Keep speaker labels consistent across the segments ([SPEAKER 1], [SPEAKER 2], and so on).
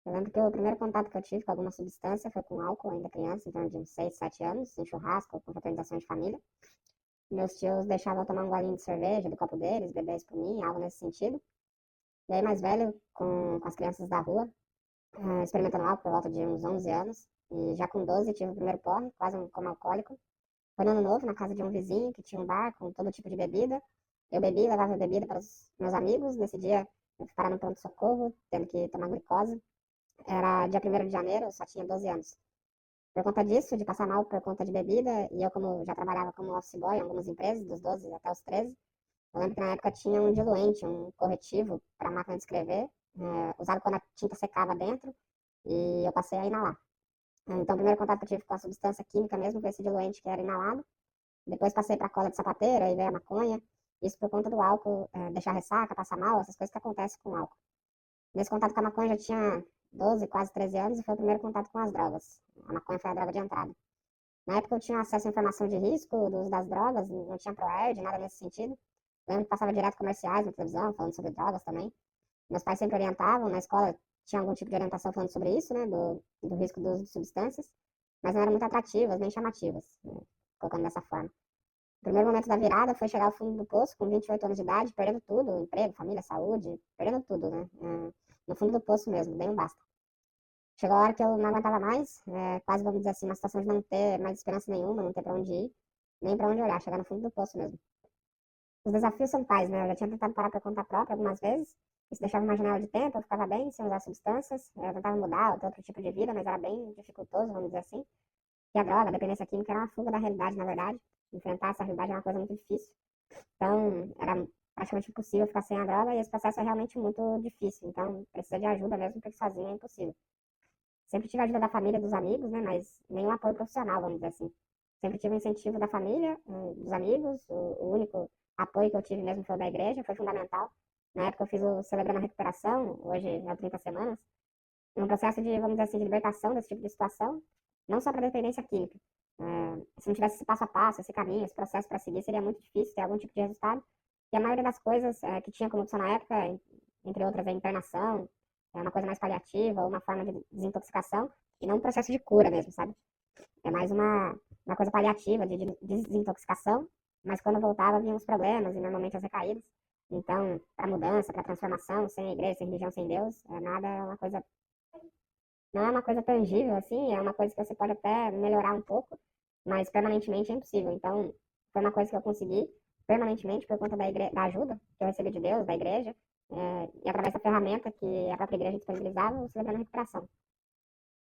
[SPEAKER 1] Eu lembro que o primeiro contato que eu tive com alguma substância foi com álcool, ainda criança, em torno de uns 6, 7 anos, em churrasco, com fraternização de família. Meus tios deixavam eu tomar um golinho de cerveja do copo deles, beber isso por mim, algo nesse sentido. E aí, mais velho, com as crianças da rua, experimentando álcool por volta de uns 11 anos. E já com 12 tive o primeiro porre, quase um coma alcoólico. Foi no ano novo, na casa de um vizinho que tinha um bar com todo tipo de bebida. Eu bebi, levava bebida para os meus amigos. Nesse dia, eu fui parar no pronto-socorro, tendo que tomar glicose. Era dia 1º de janeiro, eu só tinha 12 anos. Por conta disso, de passar mal por conta de bebida, e eu como já trabalhava como office boy em algumas empresas, dos 12 até os 13, eu lembro que na época tinha um diluente, um corretivo para máquina de escrever, usado quando a tinta secava dentro, e eu passei a inalar. Então, o primeiro contato que eu tive com a substância química mesmo foi esse diluente que era inalado. Depois passei para cola de sapateira, aí veio a maconha. Isso por conta do álcool, deixar ressaca, passar mal, essas coisas que acontecem com o álcool. Nesse contato com a maconha já tinha 12, quase 13 anos e foi o primeiro contato com as drogas. A maconha foi a droga de entrada. Na época eu tinha acesso à informação de risco do uso das drogas, não tinha ProErd, nada nesse sentido. Lembro que passava direto comerciais na televisão, falando sobre drogas também. Meus pais sempre orientavam, na escola tinha algum tipo de orientação falando sobre isso, né, do risco do uso de substâncias, mas não eram muito atrativas, nem chamativas, né, colocando dessa forma. O primeiro momento da virada foi chegar ao fundo do poço com 28 anos de idade, perdendo tudo, emprego, família, saúde, perdendo tudo, né, no fundo do poço mesmo, bem um basta. Chegou a hora que eu não aguentava mais, quase vamos dizer assim, uma situação de não ter mais esperança nenhuma, não ter pra onde ir, nem pra onde olhar, chegar no fundo do poço mesmo. Os desafios são tais, né? Eu já tinha tentado parar por conta própria algumas vezes. Isso deixava uma janela de tempo, eu ficava bem sem usar substâncias. Eu tentava mudar, ter outro tipo de vida, mas era bem dificultoso, vamos dizer assim. E a droga, a dependência química era uma fuga da realidade, na verdade. Enfrentar essa realidade é uma coisa muito difícil. Então, era praticamente impossível ficar sem a droga e esse processo é realmente muito difícil. Então, precisa de ajuda mesmo, porque sozinho é impossível. Sempre tive a ajuda da família, dos amigos, né? Mas nenhum apoio profissional, vamos dizer assim. Sempre tive o incentivo da família, dos amigos. O único apoio que eu tive mesmo foi o da igreja, foi fundamental. Na época eu fiz o Celebrando a Recuperação, hoje é o 30 semanas, um processo de, vamos dizer assim, de libertação desse tipo de situação, não só para dependência química. Se não tivesse esse passo a passo, esse caminho, esse processo para seguir, seria muito difícil ter algum tipo de resultado. E a maioria das coisas que tinha como opção na época, entre outras, a internação, é uma coisa mais paliativa, uma forma de desintoxicação, e não um processo de cura mesmo, sabe? É mais uma coisa paliativa, de desintoxicação, mas quando eu voltava vinham os problemas e normalmente as recaídas. Então, para mudança, para transformação, sem a igreja, sem religião, sem Deus, nada é uma coisa, não é uma coisa tangível, assim, é uma coisa que você pode até melhorar um pouco, mas permanentemente é impossível. Então, foi uma coisa que eu consegui permanentemente por conta da ajuda que eu recebi de Deus, da igreja, e através da ferramenta que a própria igreja disponibilizava, o Celebrando a Recuperação.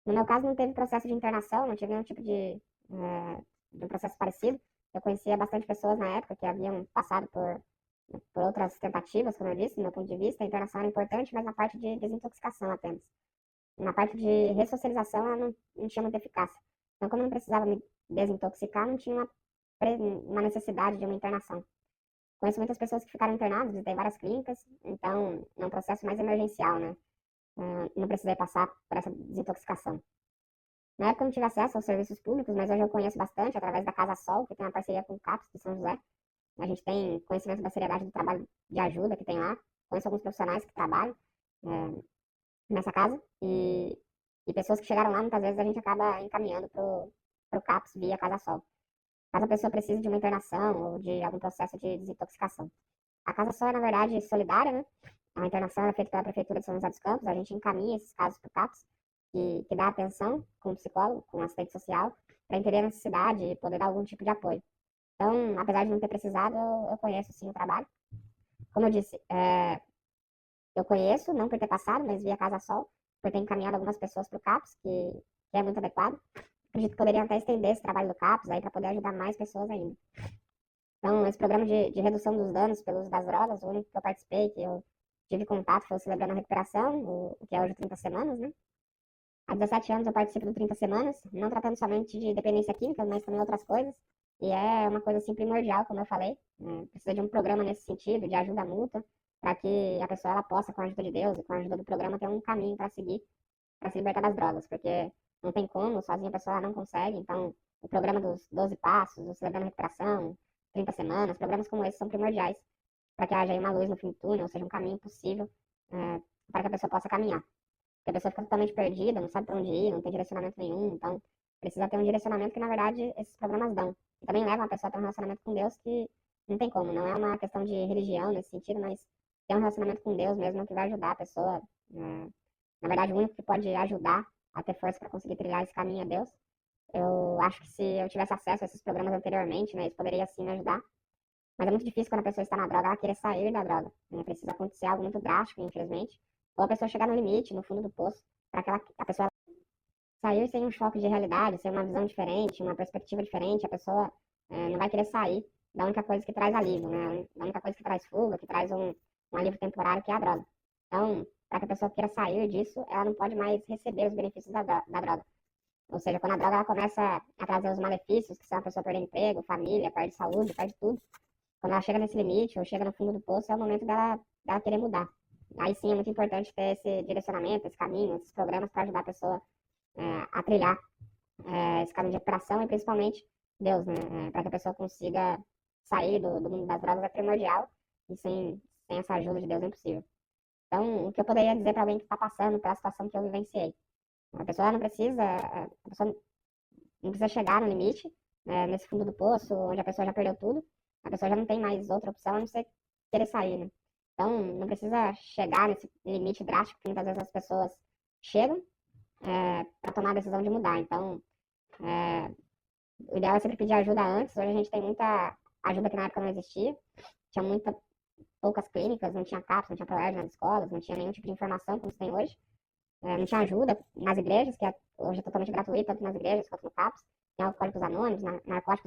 [SPEAKER 1] No meu caso, não teve processo de internação, não tive nenhum tipo de um processo parecido. Eu conhecia bastante pessoas na época que haviam passado por outras tentativas, como eu disse, do meu ponto de vista. A internação era importante, mas na parte de desintoxicação apenas. Na parte de ressocialização, ela não tinha muita eficácia. Então, como eu não precisava me desintoxicar, não tinha uma necessidade de uma internação. Conheço muitas pessoas que ficaram internadas, visitei várias clínicas, então é um processo mais emergencial, né? Não precisei passar por essa desintoxicação. Na época eu não tive acesso aos serviços públicos, mas hoje eu conheço bastante através da Casa Sol, que tem uma parceria com o CAPS de São José. A gente tem conhecimento da seriedade do trabalho de ajuda que tem lá. Conheço alguns profissionais que trabalham nessa casa e pessoas que chegaram lá, muitas vezes a gente acaba encaminhando pro CAPS via Casa Sol. Caso a pessoa precise de uma internação ou de algum processo de desintoxicação. A Casa Sol é, na verdade, solidária, né? A internação é feita pela Prefeitura de São José dos Campos, a gente encaminha esses casos para o CAPS, que dá atenção com o psicólogo, com o assistente social, para entender a necessidade e poder dar algum tipo de apoio. Então, apesar de não ter precisado, eu conheço sim o trabalho. Como eu disse, eu conheço, não por ter passado, mas via Casa Sol, por ter encaminhado algumas pessoas para o CAPS, que é muito adequado. Acredito que poderiam até estender esse trabalho do CAPS aí para poder ajudar mais pessoas ainda. Então, esse programa de redução dos danos pelo uso das drogas, o único que eu participei, que eu tive contato, foi o Celebrando a Recuperação, o que é hoje 30 semanas, né? Há 17 anos eu participo do 30 semanas, não tratando somente de dependência química, mas também outras coisas. E é uma coisa assim primordial, como eu falei. Precisa de um programa nesse sentido, de ajuda mútua, para que a pessoa ela possa, com a ajuda de Deus e com a ajuda do programa, ter um caminho para seguir, para se libertar das drogas. Porque não tem como, sozinha a pessoa não consegue. Então, o programa dos 12 passos, o Celebrando a Recuperação, 30 semanas, programas como esse são primordiais para que haja aí uma luz no fim do túnel, ou seja, um caminho possível para que a pessoa possa caminhar. a pessoa fica totalmente perdida, não sabe pra onde ir, não tem direcionamento nenhum, então precisa ter um direcionamento que, na verdade, esses programas dão. E também leva a pessoa a ter um relacionamento com Deus que não tem como, não é uma questão de religião nesse sentido, mas ter um relacionamento com Deus mesmo que vai ajudar a pessoa. Na verdade, o único que pode ajudar a ter força para conseguir trilhar esse caminho é Deus. Eu acho que se eu tivesse acesso a esses programas anteriormente, né, isso poderia sim me ajudar. Mas é muito difícil quando a pessoa está na droga, ela querer sair da droga. Né? Precisa acontecer algo muito drástico, infelizmente. Ou a pessoa chegar no limite, no fundo do poço, para que a pessoa sair sem um choque de realidade, sem uma visão diferente, uma perspectiva diferente. A pessoa não vai querer sair da única coisa que traz alívio, né? Da única coisa que traz fuga, que traz um alívio temporário, que é a droga. Então, para que a pessoa queira sair disso, ela não pode mais receber os benefícios da droga. Ou seja, quando a droga ela começa a trazer os malefícios, que são a pessoa perder emprego, família, perde saúde, perde tudo. Quando ela chega nesse limite ou chega no fundo do poço, é o momento dela querer mudar. Aí sim é muito importante ter esse direcionamento, esse caminho, esses programas para ajudar a pessoa a trilhar esse caminho de recuperação e principalmente Deus, né? Para que a pessoa consiga sair do mundo das drogas é primordial e sem essa ajuda de Deus é impossível. Então, o que eu poderia dizer para alguém que está passando pela situação que eu vivenciei? A pessoa não precisa chegar no limite, nesse fundo do poço, onde a pessoa já perdeu tudo. A pessoa já não tem mais outra opção a não ser querer sair, né? Então, não precisa chegar nesse limite drástico que muitas vezes as pessoas chegam para tomar a decisão de mudar. Então, o ideal é sempre pedir ajuda antes. Hoje a gente tem muita ajuda que na época não existia. Tinha poucas clínicas, não tinha CAPS, não tinha ProErd nas escolas, não tinha nenhum tipo de informação como se tem hoje. Não tinha ajuda nas igrejas, que hoje é totalmente gratuito, tanto nas igrejas quanto no CAPS. Tem alcoólicos anônimos, narcóticos